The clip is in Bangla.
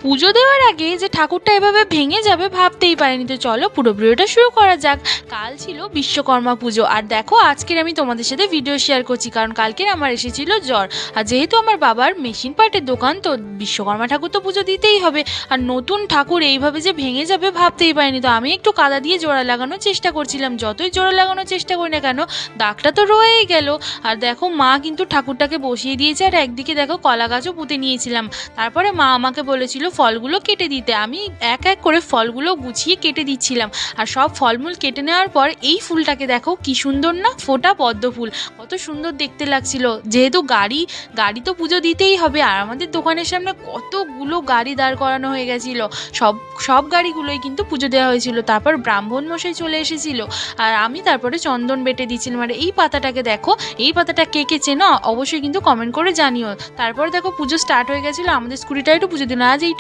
পুজো দেওয়ার আগে যে ঠাকুরটা এভাবে ভেঙে যাবে ভাবতেই পারিনি। তো চলো পুরো ভিডিওটা শুরু করা যাক। কাল ছিল বিশ্বকর্মা পুজো, আর দেখো আজকের আমি তোমাদের সাথে ভিডিও শেয়ার করছি কারণ কালকের আমার এসেছিল জ্বর। আর যেহেতু আমার বাবার মেশিন পার্টের দোকান, তো বিশ্বকর্মা ঠাকুর তো পুজো দিতেই হবে। আর নতুন ঠাকুর এইভাবে যে ভেঙে যাবে ভাবতেই পারিনি। তো আমি একটু কাদা দিয়ে জোড়া লাগানোর চেষ্টা করছিলাম, যতই জোড়া লাগানোর চেষ্টা করি না কেন দাগটা তো রয়েই গেল। আর দেখো মা কিন্তু ঠাকুরটাকে বসিয়ে দিয়েছে, আর একদিকে দেখো কলা গাছও পুঁতে নিয়েছিলাম। তারপরে মা আমাকে বলেছিল ফলগুলো কেটে দিতে, আমি এক এক করে ফলগুলো গুছিয়ে কেটে দিচ্ছিলাম। আর সব ফলমূল কেটে নেওয়ার পর এই ফুলটাকে দেখো কি সুন্দর না, ফোটা পদ্ম ফুল, কত সুন্দর দেখতে লাগছিল। যেহেতু গাড়ি গাড়ি তো পুজো দিতেই হবে, আর আমাদের দোকানের সামনে কতগুলো গাড়ি দাঁড় করানো হয়ে গেছিলো। সব সব গাড়িগুলোই কিন্তু পুজো দেওয়া হয়েছিল। তারপর ব্রাহ্মণ মশাই চলে এসেছিল, আর আমি তারপরে চন্দন বেটে দিচ্ছিলাম। আর এই পাতাটাকে দেখো, এই পাতাটা কে কে চেনো অবশ্যই কিন্তু কমেন্ট করে জানিও। তারপর দেখো পুজো স্টার্ট হয়ে গেছিলো, আমাদের স্কুটিটা একটু পুজো দিল। আজ এই